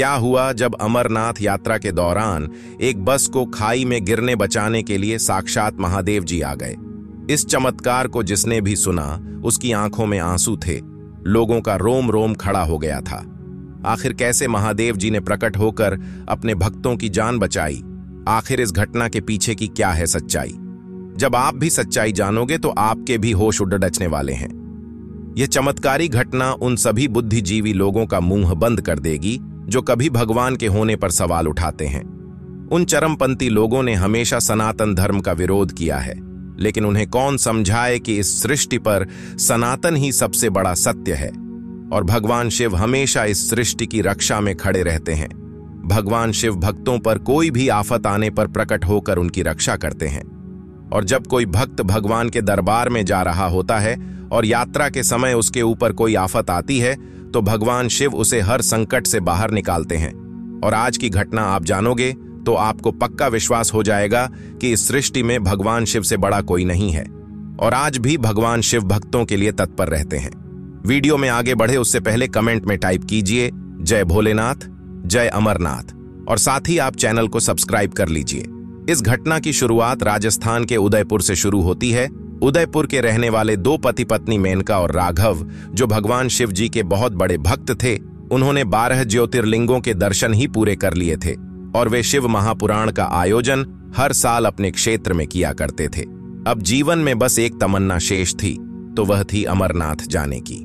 क्या हुआ जब अमरनाथ यात्रा के दौरान एक बस को खाई में गिरने बचाने के लिए साक्षात महादेव जी आ गए। इस चमत्कार को जिसने भी सुना उसकी आंखों में आंसू थे, लोगों का रोम रोम खड़ा हो गया था। आखिर कैसे महादेव जी ने प्रकट होकर अपने भक्तों की जान बचाई? आखिर इस घटना के पीछे की क्या है सच्चाई? जब आप भी सच्चाई जानोगे तो आपके भी होश उड़ डचने वाले हैं। यह चमत्कारी घटना उन सभी बुद्धिजीवी लोगों का मुंह बंद कर देगी जो कभी भगवान के होने पर सवाल उठाते हैं। उन चरमपंथी लोगों ने हमेशा सनातन धर्म का विरोध किया है, लेकिन उन्हें कौन समझाए कि इस सृष्टि पर सनातन ही सबसे बड़ा सत्य है और भगवान शिव हमेशा इस सृष्टि की रक्षा में खड़े रहते हैं। भगवान शिव भक्तों पर कोई भी आफत आने पर प्रकट होकर उनकी रक्षा करते हैं। और जब कोई भक्त भगवान के दरबार में जा रहा होता है और यात्रा के समय उसके ऊपर कोई आफत आती है तो भगवान शिव उसे हर संकट से बाहर निकालते हैं। और आज की घटना आप जानोगे तो आपको पक्का विश्वास हो जाएगा कि इस सृष्टि में भगवान शिव से बड़ा कोई नहीं है। और आज भी भगवान शिव भक्तों के लिए तत्पर रहते हैं। वीडियो में आगे बढ़े उससे पहले कमेंट में टाइप कीजिए जय भोलेनाथ, जय अमरनाथ, और साथ ही आप चैनल को सब्सक्राइब कर लीजिए। इस घटना की शुरुआत राजस्थान के उदयपुर से शुरू होती है। उदयपुर के रहने वाले दो पति पत्नी मेनका और राघव, जो भगवान शिव जी के बहुत बड़े भक्त थे, उन्होंने 12 ज्योतिर्लिंगों के दर्शन ही पूरे कर लिए थे और वे शिव महापुराण का आयोजन हर साल अपने क्षेत्र में किया करते थे। अब जीवन में बस एक तमन्ना शेष थी, तो वह थी अमरनाथ जाने की।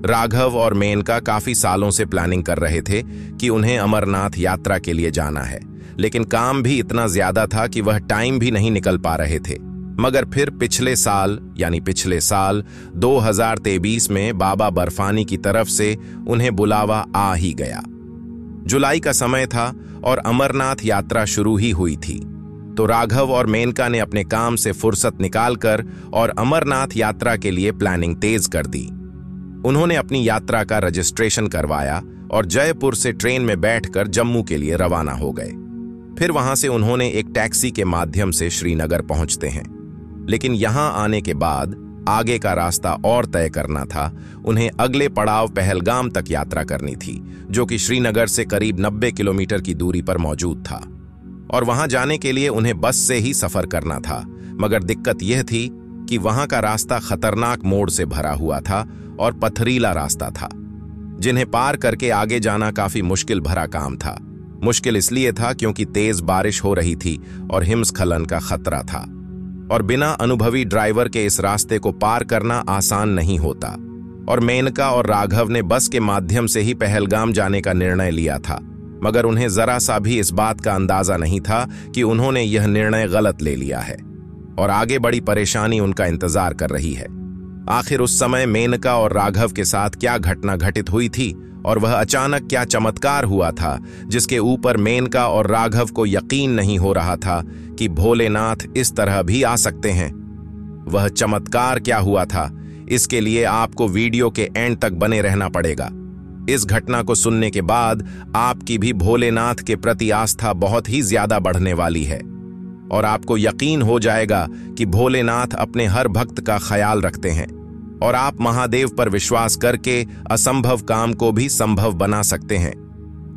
राघव और मेनका काफी सालों से प्लानिंग कर रहे थे कि उन्हें अमरनाथ यात्रा के लिए जाना है, लेकिन काम भी इतना ज्यादा था कि वह टाइम भी नहीं निकल पा रहे थे। मगर फिर पिछले साल 2023 में बाबा बर्फानी की तरफ से उन्हें बुलावा आ ही गया। जुलाई का समय था और अमरनाथ यात्रा शुरू ही हुई थी। तो राघव और मेनका ने अपने काम से फुर्सत निकालकर और अमरनाथ यात्रा के लिए प्लानिंग तेज कर दी। उन्होंने अपनी यात्रा का रजिस्ट्रेशन करवाया और जयपुर से ट्रेन में बैठकर जम्मू के लिए रवाना हो गए। फिर वहां से उन्होंने एक टैक्सी के माध्यम से श्रीनगर पहुंचते हैं। लेकिन यहां आने के बाद आगे का रास्ता और तय करना था। उन्हें अगले पड़ाव पहलगाम तक यात्रा करनी थी, जो कि श्रीनगर से करीब 90 किलोमीटर की दूरी पर मौजूद था। और वहां जाने के लिए उन्हें बस से ही सफर करना था। मगर दिक्कत यह थी कि वहां का रास्ता खतरनाक मोड़ से भरा हुआ था और पथरीला रास्ता था, जिन्हें पार करके आगे जाना काफी मुश्किल भरा काम था। मुश्किल इसलिए था क्योंकि तेज बारिश हो रही थी और हिमस्खलन का खतरा था, और बिना अनुभवी ड्राइवर के इस रास्ते को पार करना आसान नहीं होता। और मेनका और राघव ने बस के माध्यम से ही पहलगाम जाने का निर्णय लिया था, मगर उन्हें जरा सा भी इस बात का अंदाजा नहीं था कि उन्होंने यह निर्णय गलत ले लिया है और आगे बड़ी परेशानी उनका इंतजार कर रही है। आखिर उस समय मेनका और राघव के साथ क्या घटना घटित हुई थी और वह अचानक क्या चमत्कार हुआ था जिसके ऊपर मेनका और राघव को यकीन नहीं हो रहा था कि भोलेनाथ इस तरह भी आ सकते हैं। वह चमत्कार क्या हुआ था, इसके लिए आपको वीडियो के एंड तक बने रहना पड़ेगा। इस घटना को सुनने के बाद आपकी भी भोलेनाथ के प्रति आस्था बहुत ही ज्यादा बढ़ने वाली है और आपको यकीन हो जाएगा कि भोलेनाथ अपने हर भक्त का ख्याल रखते हैं और आप महादेव पर विश्वास करके असंभव काम को भी संभव बना सकते हैं।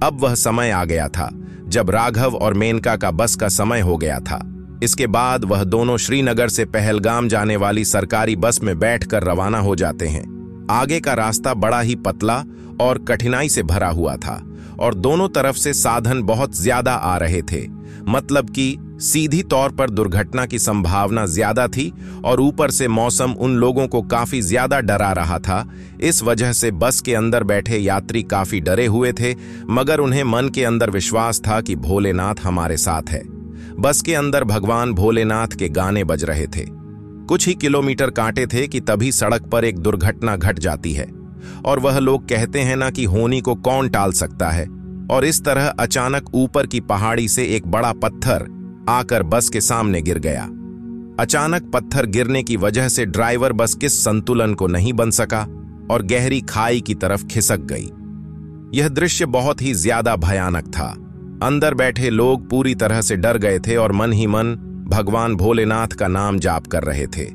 अब वह समय आ गया था जब राघव और मेनका का बस का समय हो गया था। इसके बाद वह दोनों श्रीनगर से पहलगाम जाने वाली सरकारी बस में बैठकर रवाना हो जाते हैं। आगे का रास्ता बड़ा ही पतला और कठिनाई से भरा हुआ था और दोनों तरफ से साधन बहुत ज्यादा आ रहे थे, मतलब कि सीधी तौर पर दुर्घटना की संभावना ज्यादा थी और ऊपर से मौसम उन लोगों को काफी ज्यादा डरा रहा था। इस वजह से बस के अंदर बैठे यात्री काफी डरे हुए थे, मगर उन्हें मन के अंदर विश्वास था कि भोलेनाथ हमारे साथ है। बस के अंदर भगवान भोलेनाथ के गाने बज रहे थे। कुछ ही किलोमीटर काटे थे कि तभी सड़क पर एक दुर्घटना घट जाती है और वह लोग कहते हैं ना कि होनी को कौन टाल सकता है। और इस तरह अचानक ऊपर की पहाड़ी से एक बड़ा पत्थर आकर बस के सामने गिर गया। अचानक पत्थर गिरने की वजह से ड्राइवर बस के संतुलन को नहीं बन सका और गहरी खाई की तरफ खिसक गई। यह दृश्य बहुत ही ज्यादा भयानक था। अंदर बैठे लोग पूरी तरह से डर गए थे और मन ही मन भगवान भोलेनाथ का नाम जाप कर रहे थे।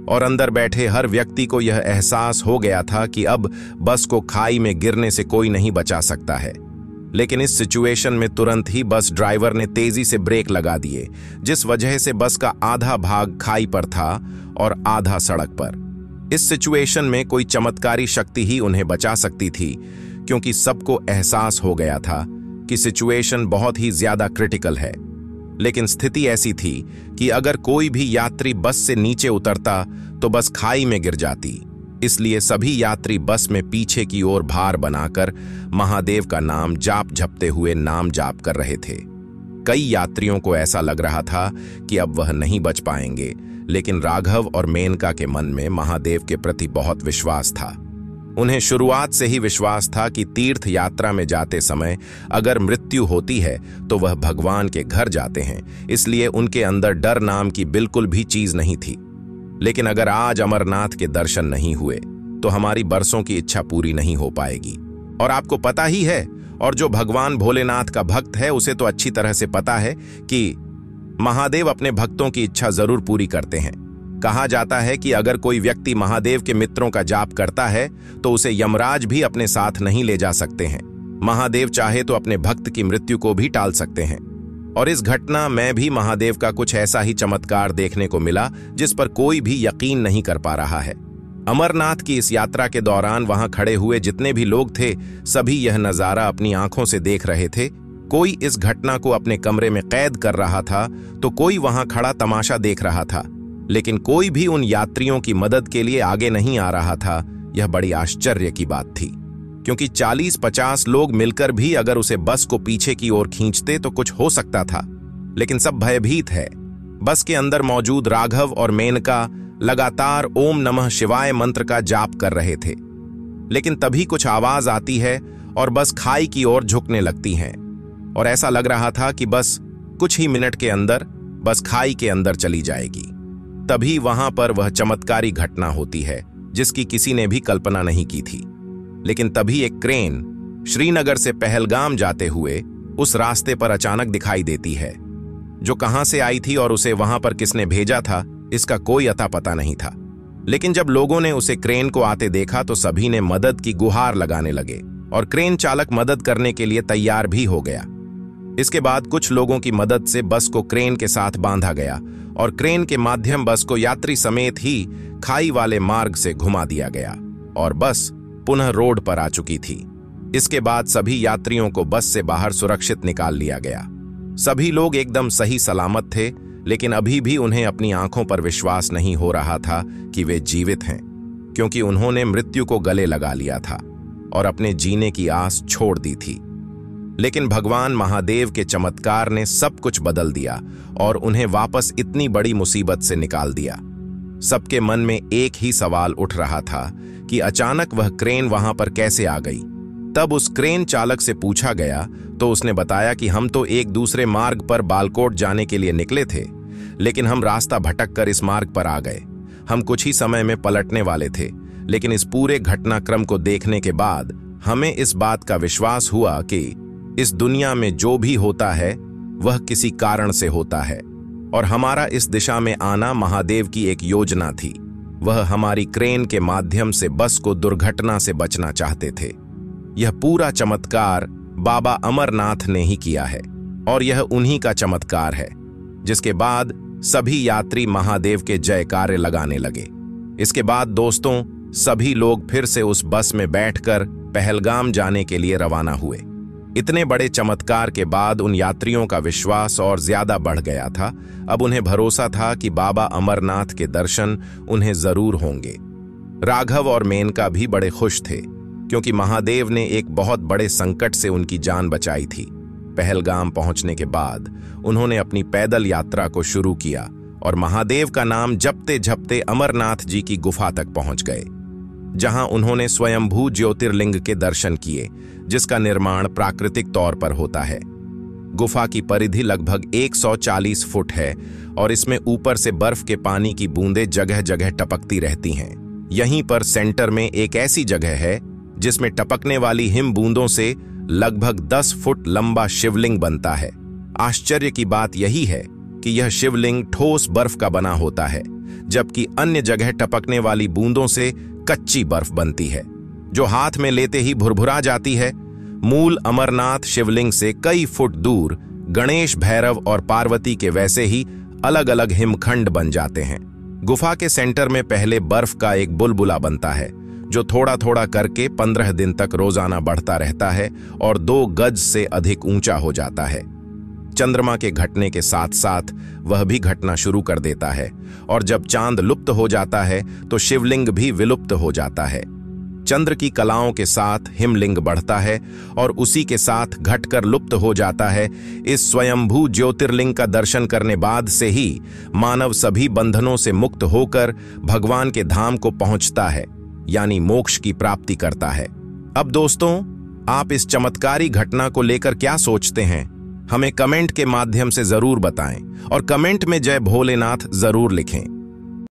और अंदर बैठे हर व्यक्ति को यह एहसास हो गया था कि अब बस को खाई में गिरने से कोई नहीं बचा सकता है। लेकिन इस सिचुएशन में तुरंत ही बस ड्राइवर ने तेजी से ब्रेक लगा दिए, जिस वजह से बस का आधा भाग खाई पर था और आधा सड़क पर। इस सिचुएशन में कोई चमत्कारी शक्ति ही उन्हें बचा सकती थी, क्योंकि सबको एहसास हो गया था कि सिचुएशन बहुत ही ज्यादा क्रिटिकल है। लेकिन स्थिति ऐसी थी कि अगर कोई भी यात्री बस से नीचे उतरता तो बस खाई में गिर जाती। इसलिए सभी यात्री बस में पीछे की ओर भार बनाकर महादेव का नाम जाप जपते हुए नाम जाप कर रहे थे। कई यात्रियों को ऐसा लग रहा था कि अब वह नहीं बच पाएंगे, लेकिन राघव और मेनका के मन में महादेव के प्रति बहुत विश्वास था। उन्हें शुरुआत से ही विश्वास था कि तीर्थ यात्रा में जाते समय अगर मृत्यु होती है तो वह भगवान के घर जाते हैं, इसलिए उनके अंदर डर नाम की बिल्कुल भी चीज नहीं थी। लेकिन अगर आज अमरनाथ के दर्शन नहीं हुए तो हमारी बरसों की इच्छा पूरी नहीं हो पाएगी। और आपको पता ही है, और जो भगवान भोलेनाथ का भक्त है उसे तो अच्छी तरह से पता है कि महादेव अपने भक्तों की इच्छा जरूर पूरी करते हैं। कहा जाता है कि अगर कोई व्यक्ति महादेव के मित्रों का जाप करता है तो उसे यमराज भी अपने साथ नहीं ले जा सकते हैं। महादेव चाहे तो अपने भक्त की मृत्यु को भी टाल सकते हैं। और इस घटना में भी महादेव का कुछ ऐसा ही चमत्कार देखने को मिला जिस पर कोई भी यकीन नहीं कर पा रहा है। अमरनाथ की इस यात्रा के दौरान वहां खड़े हुए जितने भी लोग थे, सभी यह नजारा अपनी आंखों से देख रहे थे। कोई इस घटना को अपने कमरे में कैद कर रहा था तो कोई वहां खड़ा तमाशा देख रहा था, लेकिन कोई भी उन यात्रियों की मदद के लिए आगे नहीं आ रहा था। यह बड़ी आश्चर्य की बात थी, क्योंकि 40-50 लोग मिलकर भी अगर उसे बस को पीछे की ओर खींचते तो कुछ हो सकता था, लेकिन सब भयभीत है। बस के अंदर मौजूद राघव और मेनका लगातार ओम नमः शिवाय मंत्र का जाप कर रहे थे, लेकिन तभी कुछ आवाज आती है और बस खाई की ओर झुकने लगती है, और ऐसा लग रहा था कि बस कुछ ही मिनट के अंदर बस खाई के अंदर चली जाएगी। तभी वहां पर वह चमत्कारी घटना होती है जिसकी किसी ने भी कल्पना नहीं की थी। लेकिन तभी एक क्रेन श्रीनगर से पहलगाम जाते हुए उस रास्ते पर अचानक दिखाई देती है। जो कहां से आई थी और उसे वहां पर किसने भेजा था, इसका कोई अता पता नहीं था। लेकिन जब लोगों ने उसे क्रेन को आते देखा तो सभी ने मदद की गुहार लगाने लगे और क्रेन चालक मदद करने के लिए तैयार भी हो गया। इसके बाद कुछ लोगों की मदद से बस को क्रेन के साथ बांधा गया और क्रेन के माध्यम बस को यात्री समेत ही खाई वाले मार्ग से घुमा दिया गया और बस पुनः रोड पर आ चुकी थी। इसके बाद सभी यात्रियों को बस से बाहर सुरक्षित निकाल लिया गया। सभी लोग एकदम सही सलामत थे, लेकिन अभी भी उन्हें अपनी आंखों पर विश्वास नहीं हो रहा था कि वे जीवित हैं, क्योंकि उन्होंने मृत्यु को गले लगा लिया था और अपने जीने की आस छोड़ दी थी। लेकिन भगवान महादेव के चमत्कार ने सब कुछ बदल दिया और उन्हें वापस इतनी बड़ी मुसीबत से निकाल दिया। सबके मन में एक ही सवाल उठ रहा था कि अचानक वह क्रेन वहां पर कैसे आ गई। तब उस क्रेन चालक से पूछा गया तो उसने बताया कि हम तो एक दूसरे मार्ग पर बालकोट जाने के लिए निकले थे, लेकिन हम रास्ता भटक कर इस मार्ग पर आ गए। हम कुछ ही समय में पलटने वाले थे, लेकिन इस पूरे घटनाक्रम को देखने के बाद हमें इस बात का विश्वास हुआ कि इस दुनिया में जो भी होता है वह किसी कारण से होता है और हमारा इस दिशा में आना महादेव की एक योजना थी। वह हमारी क्रेन के माध्यम से बस को दुर्घटना से बचना चाहते थे। यह पूरा चमत्कार बाबा अमरनाथ ने ही किया है और यह उन्हीं का चमत्कार है। जिसके बाद सभी यात्री महादेव के जयकारे लगाने लगे। इसके बाद दोस्तों, सभी लोग फिर से उस बस में बैठकर पहलगाम जाने के लिए रवाना हुए। इतने बड़े चमत्कार के बाद उन यात्रियों का विश्वास और ज्यादा बढ़ गया था। अब उन्हें भरोसा था कि बाबा अमरनाथ के दर्शन उन्हें जरूर होंगे। राघव और मेनका भी बड़े खुश थे, क्योंकि महादेव ने एक बहुत बड़े संकट से उनकी जान बचाई थी। पहलगाम पहुंचने के बाद उन्होंने अपनी पैदल यात्रा को शुरू किया और महादेव का नाम जपते जपते अमरनाथ जी की गुफा तक पहुंच गए, जहां उन्होंने स्वयंभू ज्योतिर्लिंग के दर्शन किए, जिसका निर्माण प्राकृतिक तौर पर होता है। गुफा की परिधि लगभग 140 फुट है और इसमें ऊपर से बर्फ के पानी की बूंदें जगह जगह टपकती रहती हैं। यहीं पर सेंटर में एक ऐसी जगह है जिसमें टपकने वाली हिम बूंदों से लगभग 10 फुट लंबा शिवलिंग बनता है। आश्चर्य की बात यही है कि यह शिवलिंग ठोस बर्फ का बना होता है, जबकि अन्य जगह टपकने वाली बूंदों से कच्ची बर्फ बनती है, जो हाथ में लेते ही भुरभुरा जाती है। मूल अमरनाथ शिवलिंग से कई फुट दूर गणेश, भैरव और पार्वती के वैसे ही अलग अलग हिमखंड बन जाते हैं। गुफा के सेंटर में पहले बर्फ का एक बुलबुला बनता है जो थोड़ा थोड़ा करके 15 दिन तक रोजाना बढ़ता रहता है और 2 गज से अधिक ऊंचा हो जाता है। चंद्रमा के घटने के साथ साथ वह भी घटना शुरू कर देता है और जब चांद लुप्त हो जाता है तो शिवलिंग भी विलुप्त हो जाता है। चंद्र की कलाओं के साथ हिमलिंग बढ़ता है और उसी के साथ घटकर लुप्त हो जाता है। इस स्वयंभू ज्योतिर्लिंग का दर्शन करने बाद से ही मानव सभी बंधनों से मुक्त होकर भगवान के धाम को पहुंचता है, यानी मोक्ष की प्राप्ति करता है। अब दोस्तों, आप इस चमत्कारी घटना को लेकर क्या सोचते हैं? हमें कमेंट के माध्यम से जरूर बताएं और कमेंट में जय भोलेनाथ जरूर लिखें।